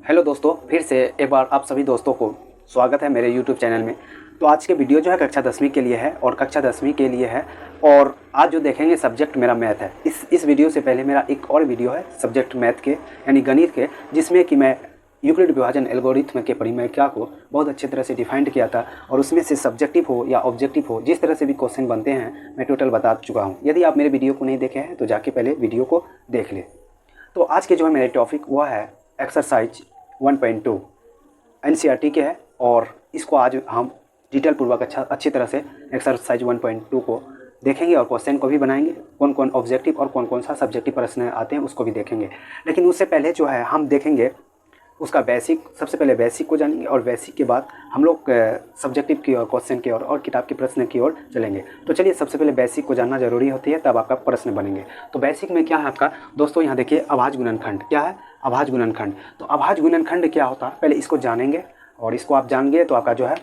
Hello दोस्तों, फिर से एक बार आप सभी दोस्तों को स्वागत है मेरे यूट्यूब चैनल में। तो आज के वीडियो जो है कक्षा 10वीं के लिए है और कक्षा 10वीं के लिए है। और आज जो देखेंगे सब्जेक्ट मेरा मैथ है। इस वीडियो से पहले मेरा एक और वीडियो है सब्जेक्ट मैथ के यानी गणित के, जिसमें कि मैं यूक्लिड विभाजन एल्गोरिथम के परिमेय को बहुत अच्छी तरह से डिफाइंड किया था। और उसमें से सब्जेक्टिव हो या ऑब्जेक्टिव हो, जिस तरह से भी क्वेश्चन बनते हैं मैं टोटल बता चुका हूँ। यदि आप मेरे वीडियो को नहीं देखे हैं तो जाके पहले वीडियो को देख ले। तो आज के जो है मेरे टॉपिक वह है एक्सरसाइज 1.2 एनसीईआरटी के है। और इसको आज हम डिटेल पूर्वक अच्छी तरह से एक्सरसाइज 1.2 को देखेंगे और क्वेश्चन को भी बनाएंगे। कौन कौन ऑब्जेक्टिव और कौन कौन सा सब्जेक्टिव प्रश्न आते हैं उसको भी देखेंगे। लेकिन उससे पहले जो है हम देखेंगे उसका बेसिक, सबसे पहले बेसिक को जानेंगे और बेसिक के बाद हम लोग सब्जेक्टिव की ओर, क्वेश्चन की ओर और किताब के प्रश्न की ओर चलेंगे। तो चलिए, सबसे पहले बेसिक को जानना जरूरी होती है, तब आपका प्रश्न बनेंगे। तो बेसिक में क्या है आपका दोस्तों, यहाँ देखिए अभाज्य गुणनखंड क्या है, अभाज्य गुणनखंड। तो अभाज्य गुणनखंड क्या होता है पहले इसको जानेंगे, और इसको आप जान गए तो आपका जो है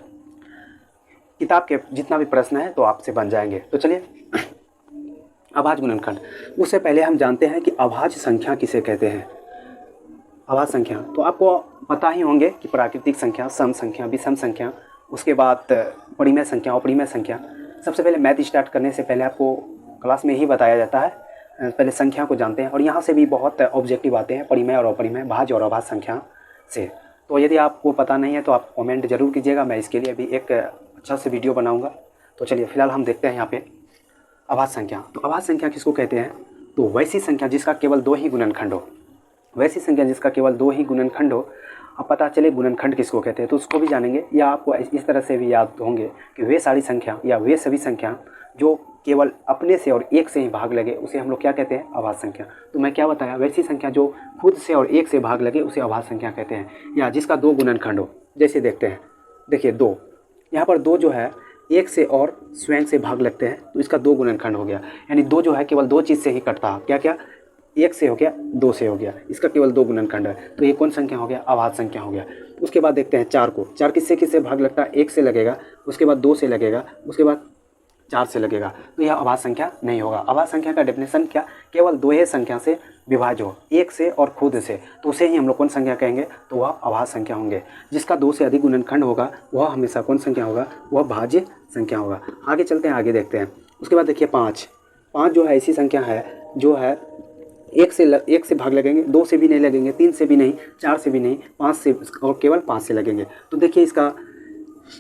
किताब के जितना भी प्रश्न है तो आपसे बन जाएंगे। तो चलिए, अभाज्य गुणनखंड। उससे पहले हम जानते हैं कि अभाज्य संख्या किसे कहते हैं। अभाज्य संख्या तो आपको पता ही होंगे कि प्राकृतिक संख्या, सम संख्या, विषम संख्या, उसके बाद परिमेय संख्या, अपरिमेय संख्या। सबसे पहले मैथ स्टार्ट करने से पहले आपको क्लास में ही बताया जाता है, पहले संख्या को जानते हैं। और यहाँ से भी बहुत ऑब्जेक्टिव आते हैं, परिमेय और अपरिमेय, भाज्य और अभाज्य संख्या से। तो यदि आपको पता नहीं है तो आप कमेंट जरूर कीजिएगा, मैं इसके लिए भी एक अच्छा से वीडियो बनाऊँगा। तो चलिए फिलहाल हम देखते हैं यहाँ पे अभाज्य संख्या। तो अभाज्य संख्या किसको कहते हैं? तो वैसी संख्या जिसका केवल 2 ही गुणनखंड हो, वैसी संख्या जिसका केवल 2 ही गुणनखंड हो। अब पता चले गुणनखंड किसको कहते हैं तो उसको भी जानेंगे। या आपको इस तरह से भी याद होंगे कि वे सारी संख्या या वे सभी संख्या जो केवल अपने से और एक से ही भाग लगे उसे हम लोग क्या कहते हैं? अभाज्य संख्या। तो मैं क्या बताया, वैसी संख्या जो खुद से और एक से भाग लगे उसे अभाज्य संख्या कहते हैं। या जिसका 2 गुणनखंड हो, जैसे देखते हैं, देखिए 2, यहाँ पर 2 जो है एक से और स्वयं से भाग लगते हैं तो इसका 2 गुणनखंड हो गया। यानी 2 जो है केवल 2 चीज़ से ही कटता है। क्या क्या? एक से हो गया, 2 से हो गया, इसका केवल 2 गुणनखंड है। तो ये कौन संख्या हो गया? अभाज्य संख्या हो गया। उसके बाद देखते हैं 4 को। 4 किससे किससे भाग लगता है? 1 से लगेगा, उसके बाद 2 से लगेगा, उसके बाद 4 से लगेगा। तो यह अभाज्य संख्या नहीं होगा। अभाज्य संख्या का डेफिनेशन क्या? केवल 2 ही संख्या से विभाज्य हो, एक से और खुद से, तो उसे ही हम लोग कौन संख्या कहेंगे? तो वह अभाज्य संख्या होंगे। जिसका 2 से अधिक गुणनखंड होगा वह हमेशा कौन संख्या होगा? वह भाज्य संख्या होगा। आगे चलते हैं, आगे देखते हैं। उसके बाद देखिए 5 जो है ऐसी संख्या है जो है एक से भाग लगेंगे, 2 से भी नहीं लगेंगे, 3 से भी नहीं, 4 से भी नहीं, 5 से और केवल 5 से लगेंगे। तो देखिए इसका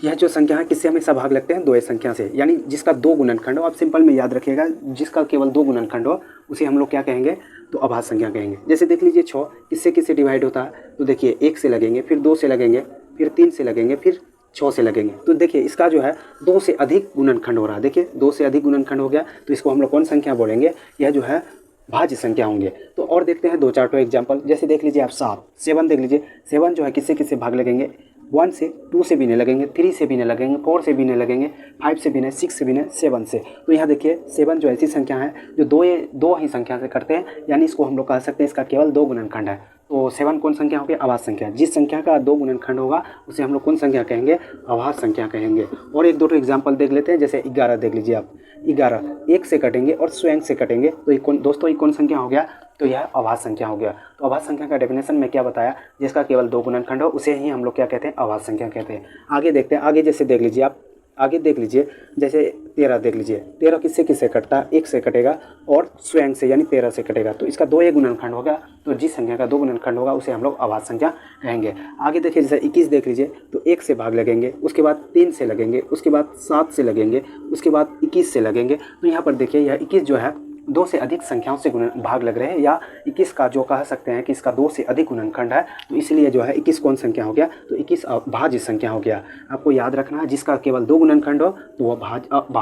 यह जो संख्या है किससे हमेशा भाग लगते हैं? 2 संख्या से। यानी जिसका 2 गुणनखंड हो, आप सिंपल में याद रखिएगा, जिसका केवल 2 गुणनखंड हो उसे हम लोग क्या कहेंगे? तो अभाज्य संख्या कहेंगे। जैसे देख लीजिए 6 किससे किससे डिवाइड होता है? तो देखिए 1 से लगेंगे, फिर 2 से लगेंगे, फिर 3 से लगेंगे, फिर 6 से लगेंगे। तो देखिए इसका जो है 2 से अधिक गुणनखंड हो रहा है। देखिए 2 से अधिक गुणनखंड हो गया तो इसको हम लोग कौन संख्या बोलेंगे? यह जो है भाज्य संख्या होंगे। तो और देखते हैं 2-4 एग्जाम्पल। जैसे देख लीजिए आप 7 देख लीजिए, 7 जो है किससे किससे भाग लगेंगे? 1 से, 2 से भी नहीं लगेंगे, 3 से भी नहीं लगेंगे, 4 से भी नहीं लगेंगे, 5 से भी नहीं, 6 से भी नहीं, 7 से। तो यहाँ देखिए 7 जो ऐसी संख्या है जो 2 ही संख्या से करते हैं, यानी इसको हम लोग कह सकते हैं इसका केवल 2 गुणनखंड है। तो 7 कौन संख्या हो गया? अभाज्य संख्या। जिस संख्या का 2 गुणनखंड होगा उसे हम लोग कौन संख्या कहेंगे? अभाज्य संख्या कहेंगे। और 1-2 एग्जाम्पल देख लेते हैं। जैसे 11 देख लीजिए आप, 11 1 से कटेंगे और स्वयं से कटेंगे, तो ये दोस्तों ये कौन संख्या हो गया? तो यह अभाज्य संख्या हो गया। तो अभाज्य संख्या का डेफिनेशन में क्या बताया? जिसका केवल 2 गुणनखंड हो उसे ही हम लोग क्या कहते हैं? अभाज्य संख्या कहते हैं। आगे देखते हैं, आगे जैसे देख लीजिए आप, आगे देख लीजिए जैसे 13 देख लीजिए, 13 किससे किससे कटता है? 1 से कटेगा और स्वयं से यानी 13 से कटेगा, तो इसका 2 ही गुणनखंड होगा। तो जिस संख्या का 2 गुणनखंड होगा उसे हम लोग अभाज्य संख्या कहेंगे। आगे देखिए जैसे 21 देख लीजिए, तो 1 से भाग लगेंगे, उसके बाद 3 से लगेंगे, उसके बाद 7 से लगेंगे, उसके बाद 21 से लगेंगे। तो यहाँ पर देखिए यह 21 जो है 2 से अधिक संख्याओं से भाग लग रहे हैं, या 21 का जो कह सकते हैं कि इसका 2 से अधिक गुणनखंड है, तो इसलिए जो है 21 कौन संख्या हो गया? तो 21 भाज्य संख्या हो गया। आपको याद रखना है, जिसका केवल 2 गुणनखंड हो तो वह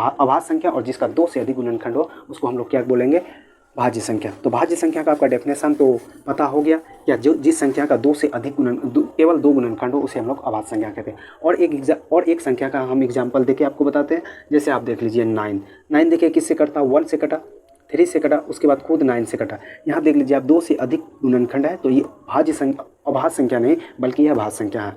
अभाज्य संख्या, और जिसका 2 से अधिक गुणनखंड हो उसको हम लोग क्या बोलेंगे? भाज्य संख्या। तो भाज्य संख्या का आपका डेफिनेशन तो पता हो गया। या जो जिस संख्या का 2 से अधिक केवल 2 गुणनखंड हो उसे हम लोग अभाज्य संख्या कहते हैं। और एक संख्या का हम एग्जाम्पल देके आपको बताते हैं। जैसे आप देख लीजिए 9 देखिए किससे कटता? 1 से कटा, 3 से कटा, उसके बाद खुद 9 से कटा। यहाँ देख लीजिए आप 2 से अधिक गुणनखंड है, तो ये भाज्य संख्या, अभाज्य संख्या नहीं बल्कि यह भाज्य संख्या है।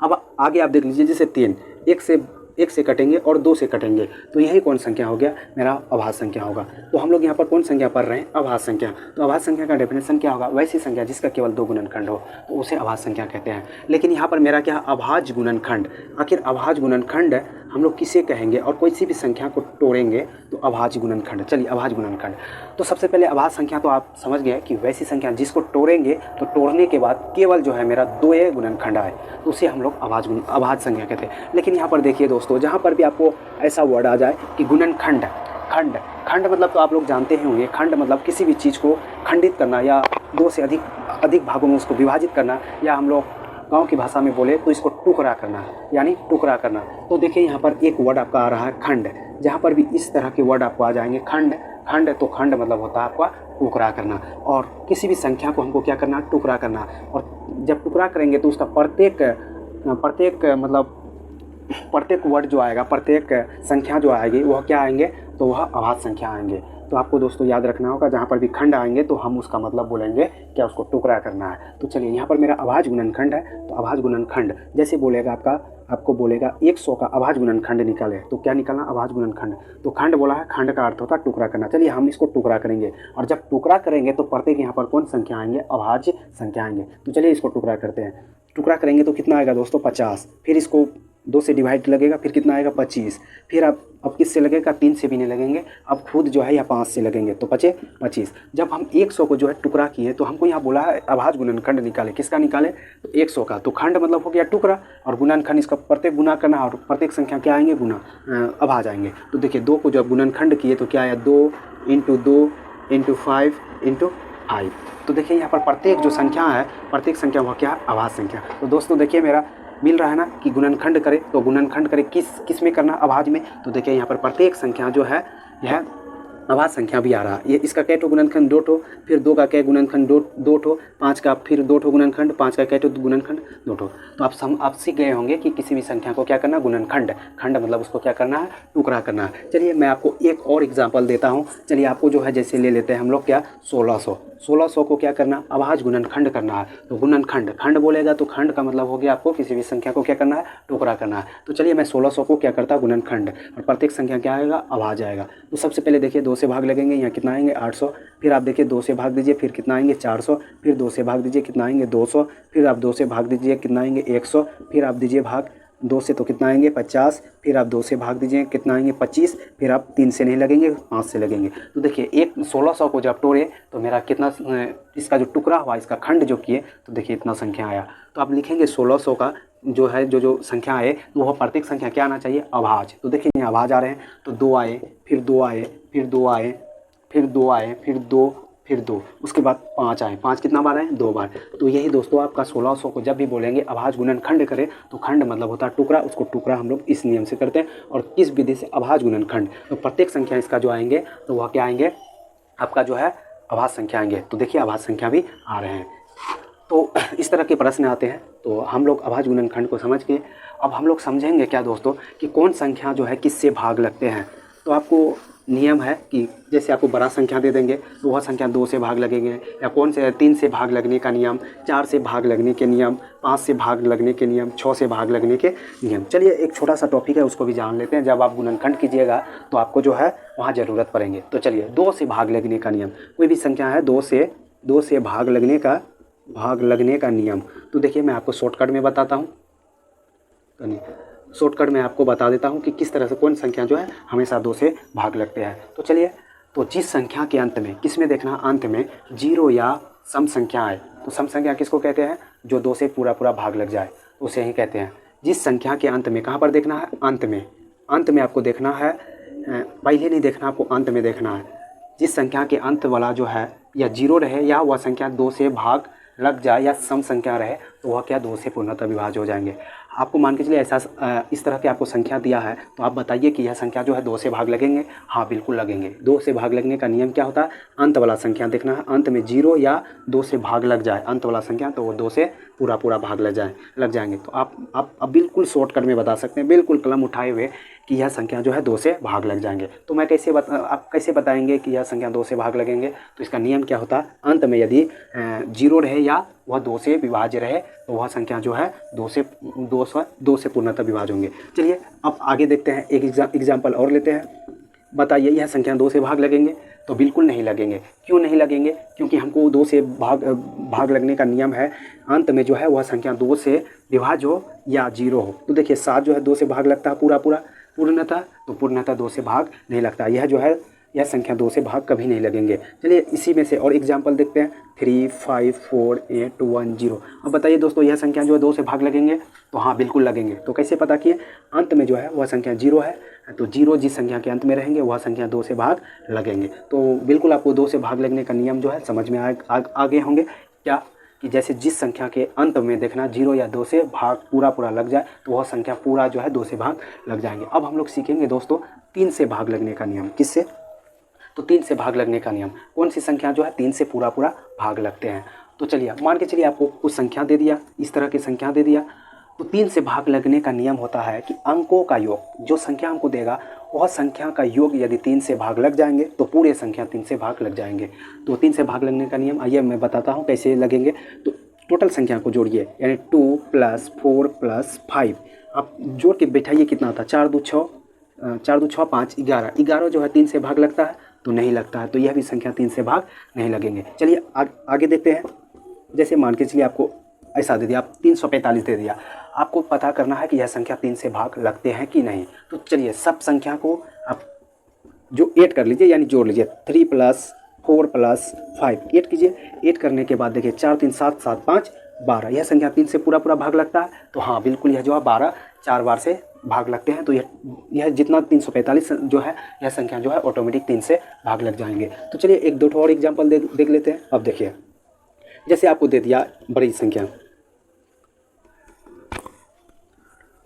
अब आगे आप देख लीजिए जैसे 3 1 से 1 से कटेंगे और 2 से कटेंगे, तो यही कौन संख्या हो गया, मेरा अभाज्य संख्या होगा। तो हम लोग यहाँ पर कौन संख्या पढ़ रहे हैं, अभाज्य संख्या। तो अभाज्य संख्या का डेफिनेशन क्या होगा, वैसी संख्या जिसका केवल 2 गुणनखंड हो तो उसे अभाज्य संख्या कहते हैं। लेकिन यहाँ पर मेरा क्या है, अभाज्य गुणनखंड। आखिर अभाज्य गुणनखंड हम लोग किसे कहेंगे, और कोई सी भी संख्या को तोड़ेंगे तो अभाज्य गुणनखंड। चलिए अभाज्य गुणनखंड, तो सबसे पहले अभाज्य संख्या तो आप समझ गए कि वैसी संख्या जिसको तोड़ेंगे तो तोड़ने के बाद केवल जो है मेरा 2 गुणनखंड आए तो उसे हम लोग अभाज्य संख्या कहते हैं। लेकिन यहाँ पर देखिए दोस्तों, जहाँ पर भी आपको ऐसा वर्ड आ जाए कि गुणनखंड, खंड मतलब तो आप लोग जानते ही होंगे, खंड मतलब किसी भी चीज़ को खंडित करना या 2 से अधिक भागों में उसको विभाजित करना, या हम लोग गांव की भाषा में बोले तो इसको टुकड़ा करना, यानी टुकड़ा करना। तो देखिए यहाँ पर एक वर्ड आपका आ रहा है खंड। जहाँ पर भी इस तरह के वर्ड आपको आ जाएंगे खंड, तो खंड मतलब होता है आपका टुकड़ा करना। और किसी भी संख्या को हमको क्या करना, टुकड़ा करना। और जब टुकड़ा करेंगे तो उसका प्रत्येक वर्ड जो आएगा, प्रत्येक संख्या जो आएगी वह क्या आएंगे, तो वह अभाज्य संख्या आएंगे। तो आपको दोस्तों याद रखना होगा, जहाँ पर भी खंड आएंगे तो हम उसका मतलब बोलेंगे क्या, उसको टुकड़ा करना है। तो चलिए यहाँ पर मेरा अभाज्य गुणनखंड है, तो अभाज्य गुणनखंड जैसे बोलेगा आपको बोलेगा 100 का अभाज्य गुणनखंड निकाले, तो क्या निकालना, अभाज्य गुणनखंड। तो खंड बोला है, खंड का अर्थ होता है टुकड़ा करना। चलिए हम इसको टुकड़ा करेंगे, और जब टुकड़ा करेंगे तो प्रत्येक यहाँ पर कौन संख्या आएंगे, अभाज्य संख्या आएंगे। तो चलिए इसको टुकड़ा करते हैं। टुकड़ा करेंगे तो कितना आएगा दोस्तों, 50। फिर इसको 2 से डिवाइड लगेगा, फिर कितना आएगा, 25। फिर अब किससे लगेगा, 3 से भी नहीं लगेंगे, अब खुद जो है या 5 से लगेंगे, तो बचे 25। जब हम 100 को जो है टुकड़ा किए तो हमको यहाँ बोला है अभाज्य गुणनखंड निकाले। किसका निकाले, तो 100 का। तो खंड मतलब हो गया टुकड़ा, और गुणनखंड इसका प्रत्येक गुना करना, और प्रत्येक संख्या क्या आएंगे, गुना अभाज्य आएंगे। तो देखिए 2 को जब गुणनखंड किए तो क्या आया, 2 × 2 × 5 × 5। तो देखिए यहाँ पर प्रत्येक जो संख्या है, प्रत्येक संख्या वह क्या है, अभाज्य संख्या। तो दोस्तों देखिए मेरा मिल रहा है ना कि गुणनखंड करे, तो गुणनखंड करे किस में करना, अभाज्य में। तो देखिए यहाँ पर प्रत्येक संख्या जो है यह अभाज्य संख्या भी आ रहा है। ये इसका कै ठो गुणनखंड, 2 ठो, फिर 2 का कै गुणनखंड, 2 ठो, 5 का फिर 2 ठो गुणनखंड, 5 का कै ठो गुणनखंड, 2 ठो। तो आप सीख गए होंगे कि किसी भी संख्या को क्या करना, गुणनखंड। खंड मतलब उसको क्या करना है, टुकड़ा करना है। चलिए मैं आपको एक और एग्जाम्पल देता हूँ। चलिए आपको जो है जैसे ले लेते हैं हम लोग क्या, 1600 को क्या करना, अभाज्य गुणनखंड करना है। तो गुणनखंड, खंड बोलेगा तो खंड का मतलब हो गया आपको किसी भी संख्या को क्या करना है, टुकड़ा करना है। तो चलिए मैं 1600 को क्या करता, गुणनखंड, और प्रत्येक संख्या क्या आएगा, अभाज्य आएगा। तो सबसे पहले देखिए 2 से भाग लगेंगे, यहाँ कितना आएंगे, 800। फिर आप देखिए 2 से भाग दीजिए, फिर कितना आएंगे, 400। फिर 2 से भाग दीजिए, कितना आएंगे, 200। फिर आप 2 से भाग दीजिए, कितना आएंगे, 100। फिर आप दीजिए भाग 2 से, तो कितना आएंगे, 50। फिर आप 2 से भाग दीजिए, कितना आएंगे, 25। फिर आप 3 से नहीं लगेंगे, 5 से लगेंगे। तो देखिए 1600 को जब तोड़े तो मेरा कितना, इसका जो टुकड़ा हुआ, इसका खंड जो किए, तो देखिए इतना संख्या आया। तो आप लिखेंगे 1600 का जो है जो संख्या है, तो वह प्रत्येक संख्या क्या आना चाहिए, अभाज्य। तो देखिए यहाँ अभाज्य आ रहे हैं, तो 2 आए, फिर 2 आए, फिर 2 आए, फिर 2 आए, फिर 2, फिर 2, उसके बाद 5 आए। 5 कितना बार आए, 2 बार। तो यही दोस्तों आपका 1600 को जब भी बोलेंगे अभाज्य गुणनखंड करें, तो खंड मतलब होता है टुकड़ा, उसको टुकड़ा हम लोग इस नियम से करते हैं। और किस विधि से, अभाज्य गुणनखंड। तो प्रत्येक संख्या इसका जो आएंगे तो वह क्या आएंगे, आपका जो है अभाज्य संख्या आएंगे। तो देखिए अभाज्य संख्या भी आ रहे हैं। तो इस तरह के प्रश्न आते हैं। तो हम लोग अभाज्य गुणनखंड को समझ के अब हम लोग समझेंगे क्या दोस्तों, कि कौन संख्या जो है किससे भाग लगते हैं। तो आपको नियम है कि जैसे आपको बड़ा संख्या दे देंगे तो वह संख्या 2 से भाग लगेंगे, या कौन से 3 से भाग लगने का नियम, 4 से भाग लगने के नियम, 5 से भाग लगने के नियम, 6 से भाग लगने के नियम। चलिए एक छोटा सा टॉपिक है, उसको भी जान लेते हैं। जब आप गुणनखंड कीजिएगा तो आपको जो है वहाँ ज़रूरत पड़ेंगे। तो चलिए 2 से भाग लगने का नियम, कोई भी संख्या है 2 से भाग लगने का नियम। तो देखिए मैं आपको शॉर्टकट में बताता हूँ, शॉर्टकट में आपको बता देता हूँ कि किस तरह से कौन संख्या जो है हमेशा 2 से भाग लगते हैं। तो चलिए, तो जिस संख्या के अंत में, किस में देखना, अंत में 0 या सम संख्या आए, तो सम संख्या किसको कहते हैं, जो 2 से पूरा भाग लग जाए, तो उसे ही कहते हैं। जिस संख्या के अंत में, कहाँ पर देखना है, अंत में आपको देखना है, पहले नहीं देखना, आपको अंत में देखना है। जिस संख्या के अंत वाला जो है या 0 रहे, या वह संख्या 2 से भाग लग जाए, या सम संख्या रहे, तो वह क्या 2 से पूर्णतः विभाज्य हो जाएंगे। आपको मान के चलिए ऐसा इस तरह की आपको संख्या दिया है, तो आप बताइए कि यह संख्या जो है 2 से भाग लगेंगे। हाँ बिल्कुल लगेंगे। 2 से भाग लगने का नियम क्या होता है, अंत वाला संख्या देखना है, अंत में 0 या 2 से भाग लग जाए अंत वाला संख्या, तो वो 2 से पूरा भाग लग जाएंगे। तो आप बिल्कुल शॉर्टकट में बता सकते हैं, बिल्कुल कलम उठाए हुए कि यह संख्या जो है 2 से भाग लग जाएंगे। तो मैं आप कैसे बताएंगे कि यह संख्या 2 से भाग लगेंगे? तो इसका नियम क्या होता है, अंत में यदि 0 रहे या वह 2 से विभाज्य रहे तो वह संख्या जो है 2 से पूर्णतः विभाज्य होंगे। चलिए अब आगे देखते हैं, एक एग्जाम्पल और लेते हैं। बताइए यह संख्या 2 से भाग लगेंगे? तो बिल्कुल नहीं लगेंगे। क्यों नहीं लगेंगे? क्योंकि हमको 2 से भाग लगने का नियम है, अंत में जो है वह संख्या 2 से विभाज्य हो या 0 हो। तो देखिए 7 जो है 2 से भाग लगता है पूर्णतः, तो पूर्णतः 2 से भाग नहीं लगता। यह जो है यह संख्या 2 से भाग कभी नहीं लगेंगे। चलिए इसी में से और एग्जाम्पल देखते हैं, 3, 5, 4, 8, 1, 0। अब बताइए दोस्तों यह संख्या जो है 2 से भाग लगेंगे? तो हाँ बिल्कुल लगेंगे। तो कैसे पता किए? अंत में जो है वह संख्या 0 है, तो 0 जिस संख्या के अंत में रहेंगे वह संख्या 2 से भाग लगेंगे। तो बिल्कुल आपको 2 से भाग लगने का नियम जो है समझ में आ गए होंगे। क्या कि जैसे जिस संख्या के अंत में देखना 0 या 2 से भाग पूरा लग जाए तो वह संख्या पूरा जो है 2 से भाग लग जाएंगे। अब हम लोग सीखेंगे दोस्तों 3 से भाग लगने का नियम। किससे? तो 3 से भाग लगने का नियम। कौन सी संख्या जो है 3 से पूरा भाग लगते हैं? तो चलिए मान के चलिए आपको कुछ संख्या दे दिया, इस तरह की संख्या दे दिया, तो 3 से भाग लगने का नियम होता है कि अंकों का योग, जो संख्या हमको देगा वह संख्या का योग यदि 3 से भाग लग जाएंगे तो पूरे संख्या 3 से भाग लग जाएंगे। तो 3 से भाग लगने का नियम आइए मैं बताता हूँ कैसे लगेंगे। तो टोटल संख्या को जोड़िए, यानी 2 + 4 + 5। आप जोड़ के बैठाइए, कितना होता है? 4 2 6, 5, 11। 11 जो है 3 से भाग लगता है? तो नहीं लगता है, तो यह भी संख्या 3 से भाग नहीं लगेंगे। चलिए आगे देखते हैं। जैसे मान के चलिए आपको ऐसा दे दिया, आप 345 दे दिया, आपको पता करना है कि यह संख्या 3 से भाग लगते हैं कि नहीं। तो चलिए सब संख्या को आप जो ऐड कर लीजिए, यानी जोड़ लीजिए। 3 + 4 + 5 ऐड कीजिए। ऐड करने के बाद देखिए 4 3 7 7 5 12, यह संख्या 3 से पूरा भाग लगता है? तो हाँ बिल्कुल, यह जो है 12 4 बार से भाग लगते हैं। तो यह जितना 345 जो है यह संख्या जो है ऑटोमेटिक 3 से भाग लग जाएंगे। तो चलिए एक दो और एग्जाम्पल देख लेते हैं। अब देखिए जैसे आपको दे दिया बड़ी संख्या,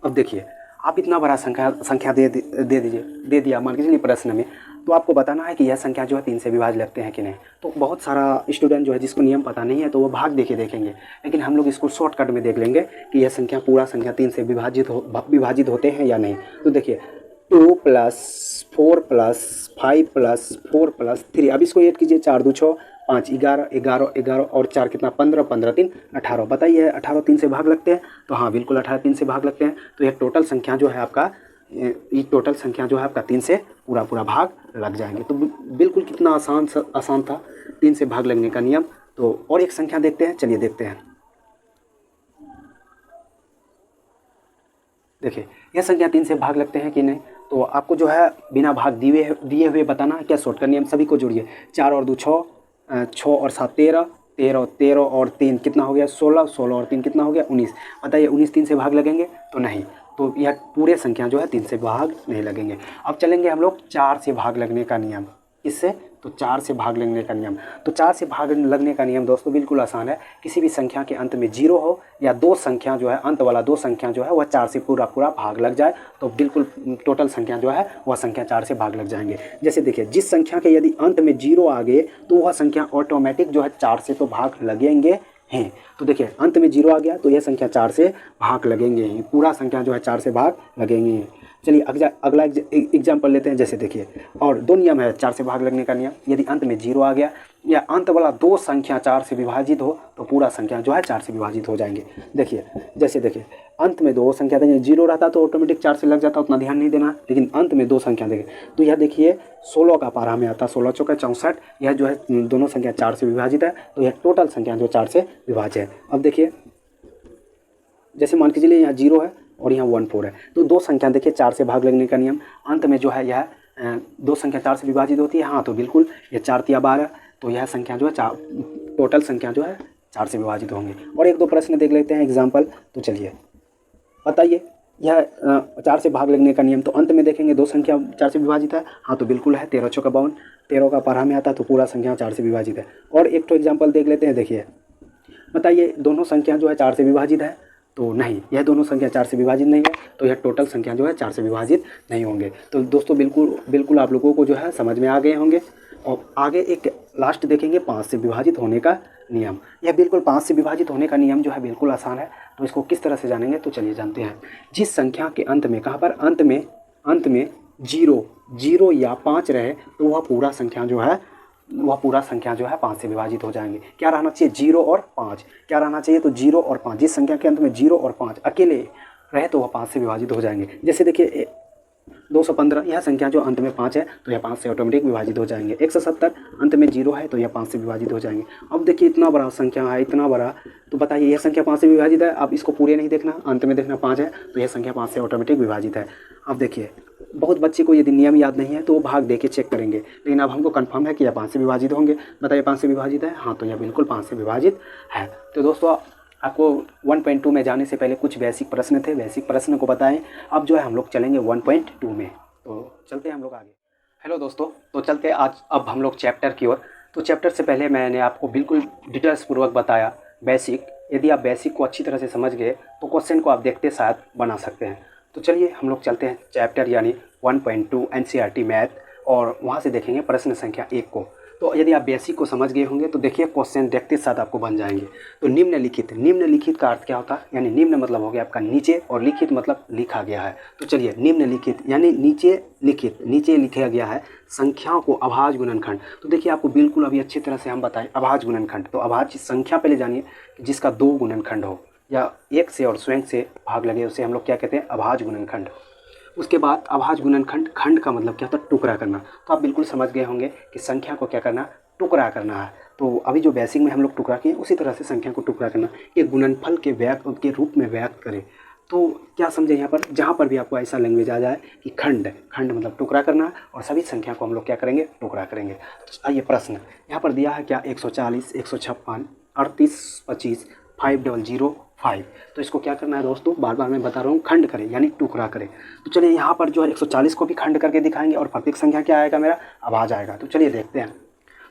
अब देखिए आप इतना बड़ा संख्या दे दिया मान के चलिए प्रश्न में, तो आपको बताना है कि यह संख्या जो है 3 से विभाज्य लगते हैं कि नहीं। तो बहुत सारा स्टूडेंट जो है जिसको नियम पता नहीं है तो वो भाग देखेंगे, लेकिन हम लोग इसको शॉर्टकट में देख लेंगे कि यह संख्या पूरा संख्या 3 से विभाजित होते हैं या नहीं। तो देखिए 2 + 4 + 5 + 4 + 3, अब इसको ऐड कीजिए। 4 2 6 5 11 11 11 और 4 कितना? 15 15 3 18। बताइए 18 3 से भाग लगते हैं? तो हाँ बिल्कुल 18 3 से भाग लगते हैं। तो यह टोटल संख्या जो है आपका 3 से पूरा भाग लग जाएंगे। तो बिल्कुल कितना आसान था 3 से भाग लगने का नियम। तो और एक संख्या देखते हैं, चलिए देखते हैं। देखिए यह संख्या 3 से भाग लगते हैं कि नहीं। तो आपको जो है बिना भाग दिए हुए बताना है। क्या? शॉर्टकट नियम। सभी को जोड़िए। 4 और 2 6, 6 और 7 13, 13 और 3 कितना हो गया? 16, 16 और 3 कितना हो गया? 19। बताइए 19 3 से भाग लगेंगे? तो नहीं। तो यह पूरे संख्या जो है 3 से भाग नहीं लगेंगे। अब चलेंगे हम लोग 4 से भाग लगने का नियम। इससे तो 4 से भाग लगने का नियम। तो 4 से भाग लगने का नियम दोस्तों बिल्कुल आसान है। किसी भी संख्या के अंत में 0 हो या 2 संख्या जो है अंत वाला 2 संख्या जो है वह 4 से पूरा भाग लग जाए तो बिल्कुल टोटल संख्या जो है वह संख्या 4 से भाग लग जाएंगे। जैसे देखिए जिस संख्या के यदि अंत में 0 आ गए तो वह संख्या ऑटोमेटिक जो है 4 से तो भाग लगेंगे हैं। तो देखिए अंत में 0 आ गया तो यह संख्या 4 से भाग लगेंगे ही, पूरा संख्या जो है 4 से भाग लगेंगे। चलिए अगला एग्जाम्पल लेते हैं। जैसे देखिए और 2 नियम है 4 से भाग लगने का नियम। यदि अंत में 0 आ गया या अंत वाला 2 संख्या 4 से विभाजित हो तो पूरा संख्या जो है 4 से विभाजित हो जाएंगे। देखिए जैसे देखिए अंत में 2 संख्या देंगे, 0 रहता तो ऑटोमेटिक 4 से लग जाता, उतना ध्यान नहीं देना। लेकिन अंत में 2 संख्या देंगे तो यह देखिए 16 का पारा में आता, 16 चौका 64। यह जो है दोनों संख्या 4 से विभाजित है तो यह टोटल संख्या जो 4 से विभाज्य है। अब देखिए जैसे मान के चलिए यहाँ 0 है और यहाँ 1 4 है, तो 2 संख्या देखिए 4 से भाग लगने का नियम। अंत में जो है यह 2 संख्या 4 से विभाजित होती है। हाँ तो बिल्कुल यह 4 तिया 12, तो यह संख्या जो है टोटल संख्या जो है 4 से विभाजित होंगे। और एक दो प्रश्न देख लेते हैं एग्जाम्पल। तो चलिए बताइए यह 4 से भाग लगने का नियम। तो अंत में देखेंगे 2 संख्या 4 से विभाजित है। हाँ तो बिल्कुल है, 13 चौका 52, 13 का पारा में आता है तो पूरा संख्या 4 से विभाजित है। और एक तो एग्जाम्पल देख लेते हैं। देखिए बताइए दोनों संख्या जो है 4 से विभाजित है। तो नहीं, यह दोनों संख्या 4 से विभाजित नहीं है तो यह टोटल संख्या जो है 4 से विभाजित नहीं होंगे। तो दोस्तों बिल्कुल आप लोगों को जो है समझ में आ गए होंगे। और आगे एक लास्ट देखेंगे 5 से विभाजित होने का नियम। यह बिल्कुल 5 से विभाजित होने का नियम जो है बिल्कुल आसान है। तो इसको किस तरह से जानेंगे? तो चलिए जानते हैं। जिस संख्या के अंत में, कहाँ पर? अंत में जीरो या 5 रहे तो वह पूरा संख्या जो है 5 से विभाजित हो जाएंगे। क्या रहना चाहिए? 0 और 5। क्या रहना चाहिए? तो 0 और 5। जिस संख्या के अंत में 0 और 5 अकेले रहे तो वह 5 से विभाजित हो जाएंगे। जैसे देखिए 215, यह संख्या जो अंत में 5 है तो यह 5 से ऑटोमेटिक विभाजित हो जाएंगे। 170 अंत में 0 है तो यह 5 से विभाजित हो जाएंगे। अब देखिए इतना बड़ा संख्या है, इतना बड़ा, तो बताइए यह संख्या 5 से विभाजित है। अब इसको पूरे नहीं देखना, अंत में देखना 5 है तो यह संख्या 5 से ऑटोमेटिक विभाजित है। अब देखिए बहुत बच्चे को यदि नियम याद नहीं है तो वो भाग दे के चेक करेंगे, लेकिन अब हमको कंफर्म है कि यह 5 से विभाजित होंगे। बताइए 5 से विभाजित है? हाँ, तो यह बिल्कुल 5 से विभाजित है। तो दोस्तों आपको 1.2 में जाने से पहले कुछ बेसिक प्रश्न थे, बेसिक प्रश्न को बताएं। अब जो है हम लोग चलेंगे 1.2 में, तो चलते हैं हम लोग आगे। हेलो दोस्तों, तो चलते आज अब हम लोग चैप्टर की ओर। तो चैप्टर से पहले मैंने आपको बिल्कुल डिटेल्स पूर्वक बताया बेसिक। यदि आप बेसिक को अच्छी तरह से समझ गए तो क्वेश्चन को आप देखते शायद बना सकते हैं। तो चलिए हम लोग चलते हैं चैप्टर यानी 1.2 NCERT मैथ, और वहाँ से देखेंगे प्रश्न संख्या 1 को। तो यदि आप बेसिक को समझ गए होंगे तो देखिए क्वेश्चन देखते साथ आपको बन जाएंगे। तो निम्नलिखित का अर्थ क्या होता है? यानी निम्न मतलब हो गया आपका नीचे, और लिखित मतलब लिखा गया है। तो चलिए निम्नलिखित यानी नीचे लिखा गया है संख्याओं को अभाज्य गुणनखंड। तो देखिए आपको बिल्कुल अभी अच्छी तरह से हम बताएं अभाज्य गुणनखंड। तो अभाज्य संख्या पहले जानिए जिसका 2 गुणनखंड हो या 1 से और स्वयं से भाग लगे, उसे हम लोग क्या कहते हैं? अभाज्य गुणनखंड। उसके बाद अभाज्य गुणनखंड, खंड का मतलब क्या होता है? टुकड़ा करना। तो आप बिल्कुल समझ गए होंगे कि संख्या को क्या करना? टुकड़ा करना है। तो अभी जो बेसिक में हम लोग टुकड़ा किए उसी तरह से संख्या को टुकड़ा करना, एक गुणनफल के रूप में व्यक्त करें। तो क्या समझे यहाँ पर? जहाँ पर भी आपको ऐसा लैंग्वेज आ जाए कि खंड मतलब टुकड़ा करना, और सभी संख्या को हम लोग क्या करेंगे? टुकड़ा करेंगे। आइए प्रश्न यहाँ पर दिया है क्या? 140, 156, 38, 25, 5005। तो इसको क्या करना है दोस्तों? बार बार मैं बता रहा हूँ, खंड करें यानी टुकड़ा करें। तो चलिए यहाँ पर जो है 140 को भी खंड करके दिखाएंगे, और प्रत्येक संख्या क्या आएगा? मेरा अभाज्य आएगा। तो चलिए देखते हैं।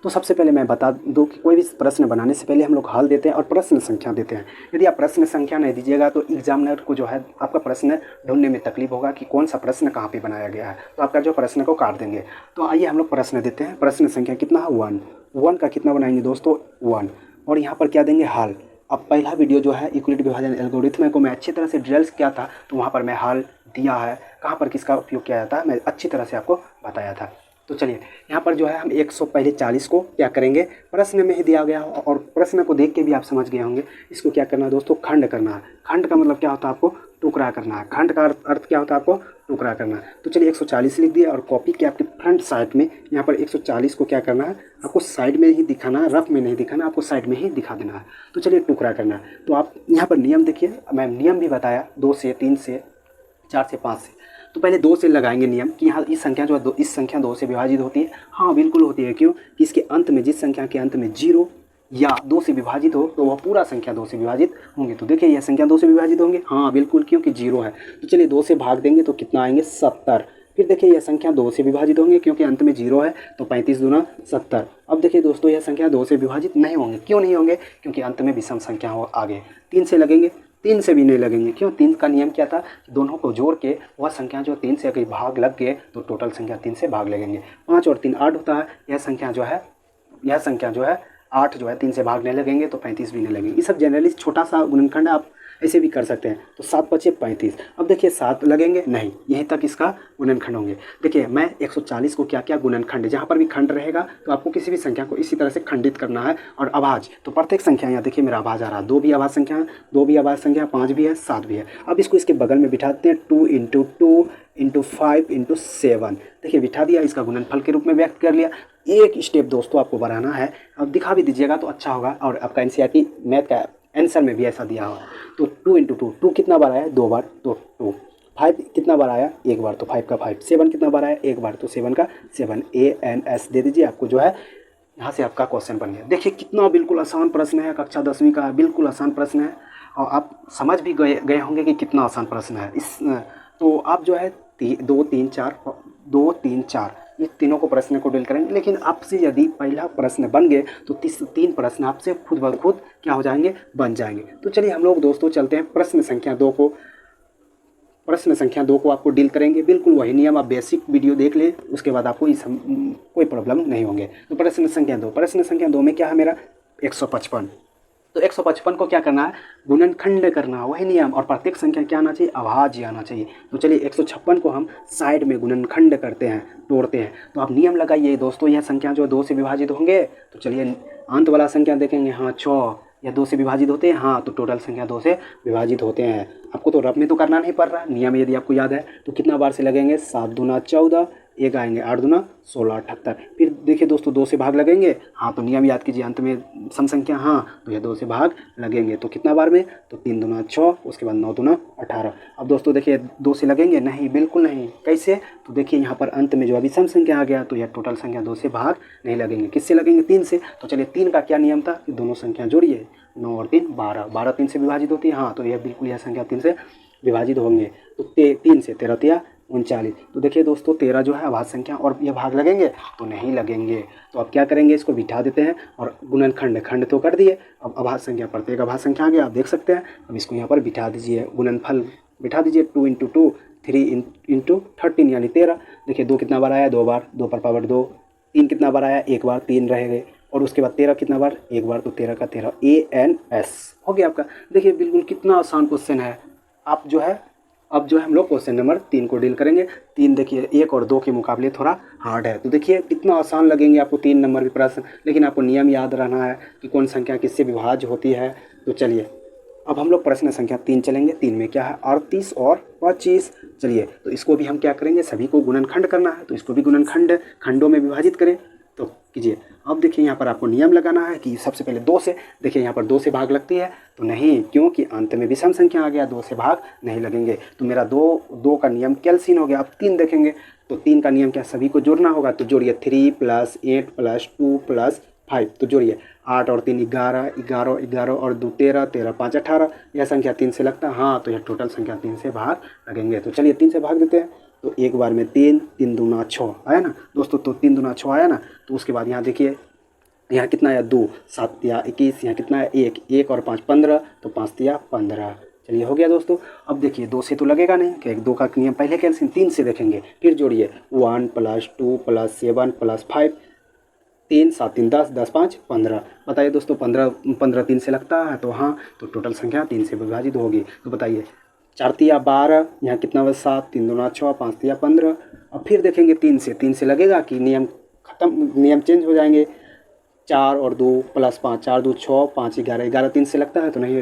तो सबसे पहले मैं बता दूं कि कोई भी प्रश्न बनाने से पहले हम लोग हल देते हैं और प्रश्न संख्या देते हैं। यदि आप प्रश्न संख्या नहीं दीजिएगा तो एग्जामिनर को जो है आपका प्रश्न ढूंढने में तकलीफ होगा कि कौन सा प्रश्न कहाँ पे बनाया गया है, तो आपका जो प्रश्न को काट देंगे। तो आइए हम लोग प्रश्न देते हैं। प्रश्न संख्या कितना है? 1 का कितना बनाएंगे दोस्तों? 1, और यहाँ पर क्या देंगे? हल। अब पहला वीडियो जो है यूक्लिड विभाजन एल्गोरिथम को मैं अच्छी तरह से डिटेल्स किया था, तो वहाँ पर मैं हल दिया है, कहाँ पर किसका उपयोग किया जाता है मैं अच्छी तरह से आपको बताया था। तो चलिए यहाँ पर जो है हम 140 को क्या करेंगे? प्रश्न में ही दिया गया हो, और प्रश्न को देख के भी आप समझ गए होंगे। इसको क्या करना है दोस्तों? खंड करना है। खंड का मतलब क्या होता है? आपको टुकड़ा करना है। खंड का अर्थ क्या होता है? आपको टुकड़ा करना है। तो चलिए 140 लिख दिया, और कॉपी के आपके फ्रंट साइड में यहाँ पर 140 को क्या करना है? आपको साइड में ही दिखाना है, रफ में नहीं दिखाना, आपको साइड में ही दिखा देना है। तो चलिए टुकड़ा करना है। तो आप यहाँ पर नियम देखिए, मैं नियम भी बताया 2 से, 3 से, 4 से, 5 से। तो पहले 2 से लगाएंगे नियम कि यहाँ इस संख्या जो है इस संख्या 2 से विभाजित होती है। हाँ बिल्कुल होती है। क्यों? कि इसके अंत में, जिस संख्या के अंत में 0 या 2 से विभाजित हो तो वह पूरा संख्या 2 से विभाजित होंगे। तो देखिए यह संख्या 2 से विभाजित होंगे। हाँ बिल्कुल, क्योंकि 0 है। तो चलिए 2 से भाग देंगे तो कितना आएंगे? 70। फिर देखिए यह संख्या 2 से विभाजित होंगे क्योंकि अंत में 0 है, तो 35 दूना 70। अब देखिए दोस्तों यह संख्या 2 से विभाजित नहीं होंगे। क्यों नहीं होंगे? क्योंकि अंत में विषम संख्या हो आगे। 3 से लगेंगे? 3 से भी नहीं लगेंगे। क्यों? 3 का नियम क्या था? दोनों को जोड़ के वह संख्या जो 3 से अगर भाग लग गए तो टोटल संख्या 3 से भाग लगेंगे। 5 और 3 8 होता है। यह संख्या जो है 8 जो है 3 से भागने लगेंगे तो 35 भी नहीं लगेंगे। ये सब जनरली छोटा सा गुणनखंड आप ऐसे भी कर सकते हैं। तो 7 बचे 35। अब देखिए 7 लगेंगे नहीं, यहीं तक इसका गुणनखंड होंगे। देखिए मैं 140 को क्या क्या गुणनखंड, जहाँ पर भी खंड रहेगा तो आपको किसी भी संख्या को इसी तरह से खंडित करना है। और अभाज्य, तो प्रत्येक संख्या यहाँ देखिए मेरा अभाज्य आ रहा है। 2 भी अभाज्य संख्या है, 2 भी अभाज्य संख्या, 5 भी है, 7 भी है। अब इसको इसके बगल में बिठाते हैं। 2 × 2 × 5 × 7। देखिए बिठा दिया, इसका गुणनफल के रूप में व्यक्त कर लिया। एक स्टेप दोस्तों आपको बढ़ाना है, अब दिखा भी दीजिएगा तो अच्छा होगा। और आपका NCERT मैथ का आंसर में भी ऐसा दिया हुआ। तो 2 × 2, 2 कितना बार आया? 2 बार, तो 2। 5 कितना बार आया? 1 बार, तो 5 का 5। 7 कितना बार आया? 1 बार, तो 7 का 7। ANS दे दीजिए, आपको जो है यहाँ से आपका क्वेश्चन बन गया। देखिए कितना बिल्कुल आसान प्रश्न है, कक्षा 10वीं का बिल्कुल आसान प्रश्न है, और आप समझ भी गए होंगे कि कितना आसान प्रश्न है। तो आप जो है 2 3 4 ये तीनों को प्रश्न को डील करेंगे। लेकिन आपसे यदि पहला प्रश्न बन गए तो 3 प्रश्न आपसे खुद ब खुद क्या हो जाएंगे? बन जाएंगे। तो चलिए हम लोग दोस्तों चलते हैं प्रश्न संख्या 2 को। प्रश्न संख्या 2 को आपको डील करेंगे, बिल्कुल वही नियम। आप बेसिक वीडियो देख लें, उसके बाद आपको कोई प्रॉब्लम नहीं होंगे। तो प्रश्न संख्या 2 में क्या है मेरा? 155। तो 155 को क्या करना है, गुणनखंड करना है, वही नियम। और प्रत्येक संख्या क्या आना चाहिए, अभाज्य आना चाहिए। तो चलिए 156 को हम साइड में गुणनखंड करते हैं, तोड़ते हैं। तो आप नियम लगाइए दोस्तों, यह संख्या जो 2 से विभाजित होंगे, तो चलिए अंत वाला संख्या देखेंगे, हाँ 6, या 2 से विभाजित होते हैं, हाँ तो टोटल संख्या 2 से विभाजित होते हैं। आपको तो रफ में तो करना नहीं पड़ रहा, नियम यदि आपको याद है तो कितना बार से लगेंगे, 7 दूना 14, एक आएंगे 8 दूना 16, 78। फिर देखिए दोस्तों 2 से भाग लगेंगे, हाँ तो नियम याद कीजिए, अंत में सम संख्या, हाँ तो यह 2 से भाग लगेंगे। तो कितना बार में, तो 3 दूना 6, उसके बाद 9 दूना 18। अब दोस्तों देखिए 2 से लगेंगे, नहीं बिल्कुल नहीं। कैसे, तो देखिए यहाँ पर अंत में जो अभी सम संख्या आ गया, तो यह टोटल संख्या 2 से भाग नहीं लगेंगे। किससे लगेंगे, 3 से। तो चलिए 3 का क्या नियम था कि दोनों संख्या जोड़िए, 9 और 3 12, 12 3 से विभाजित होती है, हाँ तो यह बिल्कुल यह संख्या 3 से विभाजित होंगे। तो 3 से 13 तिया 39। तो देखिए दोस्तों 13 जो है अभाज्य संख्या, और ये भाग लगेंगे तो नहीं लगेंगे। तो अब क्या करेंगे, इसको बिठा देते हैं और गुणनखंड, खंड तो कर दिए, अब अभाज्य संख्या, प्रत्येक अभाज्य संख्या आ गया, आप देख सकते हैं। अब इसको यहाँ पर बिठा दीजिए, गुणनफल बिठा दीजिए, 2 × 2 3 × 13 यानी 13। देखिए 2 कितना बार आया, 2 बार, 2 पर पावर 2। 3 कितना बार आया, 1 बार, 3 रहेंगे। और उसके बाद 13 कितना बार, 1 बार, तो 13 का 13, ANS हो गया आपका। देखिए बिल्कुल कितना आसान क्वेश्चन है। आप जो है अब जो है हम लोग क्वेश्चन नंबर 3 को डील करेंगे। 3 देखिए 1 और 2 के मुकाबले थोड़ा हार्ड है। तो देखिए कितना आसान लगेंगे आपको 3 नंबर के प्रश्न, लेकिन आपको नियम याद रहना है कि कौन संख्या किससे विभाज्य होती है। तो चलिए अब हम लोग प्रश्न संख्या 3 चलेंगे। 3 में क्या है, 38 और 25। चलिए तो इसको भी हम क्या करेंगे, सभी को गुणनखंड करना है, तो इसको भी गुणनखंड खंडों में विभाजित करें। तो कीजिए, अब देखिए यहाँ पर आपको नियम लगाना है कि सबसे पहले 2 से, देखिए यहाँ पर 2 से भाग लगती है, तो नहीं, क्योंकि अंत में विषम संख्या आ गया, 2 से भाग नहीं लगेंगे। तो मेरा 2 का नियम कैल्सिन हो गया। अब 3 देखेंगे, तो 3 का नियम क्या, सभी को जोड़ना होगा। तो जोड़िए, 3 + 8 + 2 + 5, तो जोड़िए 8 और 3 11, 11 11 और 2 13, 13 5 18। यह संख्या 3 से लगता है, हाँ तो यह टोटल संख्या 3 से भाग लगेंगे। तो चलिए 3 से भाग देते हैं। तो एक बार में 3, 3 दूना 6 आया ना दोस्तों, तो 3 दूना 6 आया ना। तो उसके बाद यहाँ देखिए, यहाँ कितना आया, 2, 7 तिया 21, यहाँ कितना है, 1, 1 और 5 15, तो 5 तिया 15। चलिए हो गया दोस्तों। अब देखिए 2 से तो लगेगा नहीं, कि 2 का नियम पहले कैल्सियम, 3 से देखेंगे। फिर जोड़िए, 1 + 2 + 7 + 5, 3 7 3 10, 10 5 15। बताइए दोस्तों 15 3 से लगता है, तो हाँ तो टोटल संख्या 3 से विभाजित होगी। तो बताइए 4 तिया 12, यहाँ कितना बस 7, 3 दूना 6, 5 तिया 15। अब फिर देखेंगे 3 से लगेगा कि नियम खत्म, नियम चेंज हो जाएंगे। 4 और 2 + 5, 4 2 6, 5 11, 11 3 से लगता है, तो नहीं,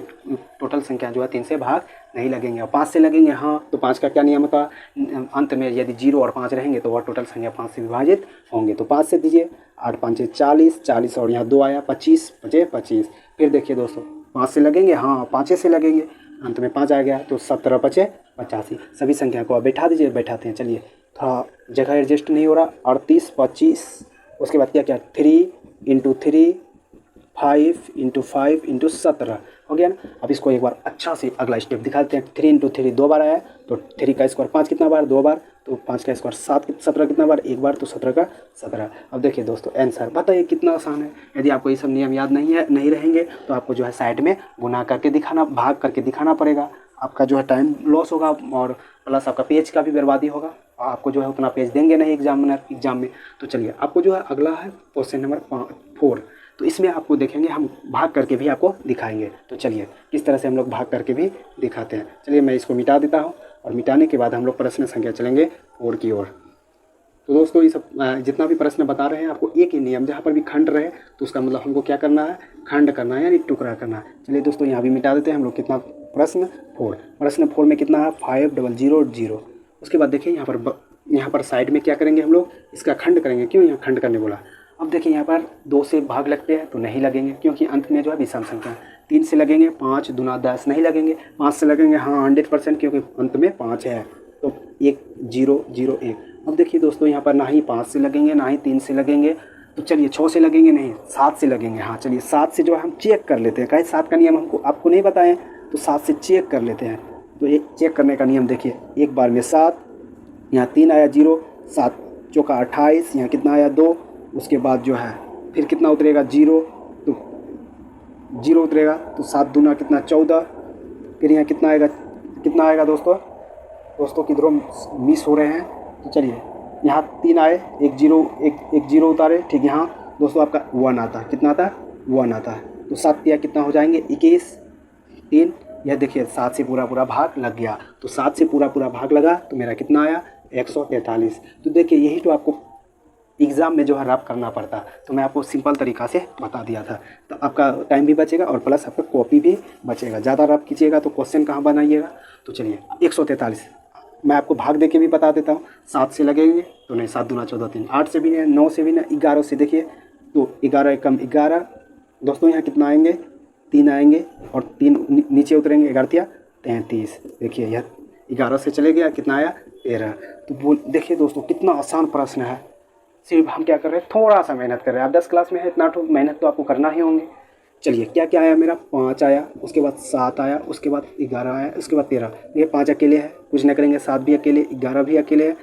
टोटल संख्या जो है 3 से भाग नहीं लगेंगे। और 5 से लगेंगे, हाँ तो 5 का क्या नियम होता है, अंत में यदि 0 और 5 रहेंगे तो वह टोटल संख्या 5 से विभाजित होंगे। तो 5 से दीजिए, 8 5 40, 40 और यहाँ 2 आया, 25 5 25। फिर देखिए दोस्तों 5 से लगेंगे, हाँ 5 से लगेंगे, अंत में 5 आ गया, तो 17 5 85। सभी संख्या को आप बैठा दीजिए, बैठाते हैं। चलिए थोड़ा जगह एडजस्ट नहीं हो रहा, 38 25, उसके बाद क्या 3 × 3, 5 × 5 × 17 हो गया ना। अब इसको एक बार अच्छा से अगला स्टेप दिखाते हैं। 3 × 3 2 बार आया, तो 3 का स्क्वायर 5 कितना बार, 2 बार, तो 5 का स्क्वायर 7 17 कितना बार, 1 बार, तो 17 का 17। अब देखिए दोस्तों आंसर, बताइए कितना आसान है। यदि आपको ये सब नियम याद नहीं रहेंगे, तो आपको जो है साइड में गुना करके दिखाना, भाग करके दिखाना पड़ेगा। आपका जो है टाइम लॉस होगा, और प्लस आपका पेज का भी बर्बादी होगा। आपको जो है उतना पेज देंगे नहीं एग्जाम में। तो चलिए आपको जो है अगला है क्वेश्चन नंबर 4। तो इसमें आपको देखेंगे, हम भाग करके भी आपको दिखाएंगे। तो चलिए किस तरह से हम लोग भाग करके भी दिखाते हैं। चलिए मैं इसको मिटा देता हूँ, और मिटाने के बाद हम लोग प्रश्न संख्या चलेंगे 4 की ओर। तो दोस्तों ये सब जितना भी प्रश्न बता रहे हैं आपको, एक ही नियम, जहाँ पर भी खंड रहे तो उसका मतलब हमको क्या करना है, खंड करना है, यानी टुकड़ा करना है। चलिए दोस्तों यहाँ भी मिटा देते हैं हम लोग। कितना, प्रश्न 4। प्रश्न 4 में कितना है, 5000। उसके बाद देखिए यहाँ पर साइड में क्या करेंगे हम लोग, इसका खंड करेंगे। क्यों यहाँ खंड करने बोला, अब देखिए यहाँ पर 2 से भाग लगते हैं, तो नहीं लगेंगे, क्योंकि अंत में जो है विषम संख्या। 3 से लगेंगे, 5 दूना 10, नहीं लगेंगे। 5 से लगेंगे, हाँ 100%, क्योंकि अंत में 5 है, तो 1 0 0 1। अब देखिए दोस्तों यहाँ पर ना ही 5 से लगेंगे, ना ही 3 से लगेंगे। तो चलिए 6 से लगेंगे, नहीं 7 से लगेंगे। हाँ चलिए 7 से जो है हम चेक कर लेते हैं, कहीं 7 का नियम आपको नहीं बताएं, तो 7 से चेक कर लेते हैं। तो एक चेक करने का नियम देखिए, एक बार में 7, यहाँ 3 आया 0, 7 चौका 28, यहाँ कितना आया 2, उसके बाद जो है फिर कितना उतरेगा 0, तो 0 उतरेगा, तो 7 दूना कितना 14, फिर यहाँ कितना आएगा दोस्तों किधरों मिस हो रहे हैं। तो चलिए यहाँ 3 आए, एक जीरो उतारे, ठीक। यहाँ दोस्तों आपका 1 आता है, कितना आता है 1 आता है। तो 7 तिया कितना हो जाएंगे 21, 3, यह देखिए 7 से पूरा पूरा भाग लग गया। तो 7 से पूरा पूरा भाग लगा तो मेरा कितना आया 143। तो देखिए यही तो आपको एग्ज़ाम में जो है रफ करना पड़ता, तो मैं आपको सिंपल तरीक़ा से बता दिया था। तो आपका टाइम भी बचेगा और प्लस आपका कॉपी भी बचेगा। ज़्यादा रफ कीजिएगा तो क्वेश्चन कहाँ बनाइएगा। तो चलिए 143 मैं आपको भाग दे के भी बता देता हूँ। 7 से लगेंगे तो नहीं, 7 दूना 14 3, 8 से भी नहीं, 9 से भी नहीं, 11 से देखिए तो 11 कम 11 दोस्तों यहाँ कितना आएंगे 3 आएंगे और 3 नीचे उतरेंगे 11 33। देखिए यह 11 से चले गया कितना आया 13। तो बोल देखिए दोस्तों कितना आसान प्रश्न है। सिर्फ हम क्या कर रहे हैं थोड़ा सा मेहनत कर रहे हैं। आप 10 क्लास में है इतना मेहनत तो आपको करना ही होंगे। चलिए क्या क्या आया मेरा 5 आया, उसके बाद 7 आया, उसके बाद 11 आया, उसके बाद 13। ये 5 अकेले है, कुछ नहीं करेंगे, 7 भी अकेले, 11 भी अकेले है।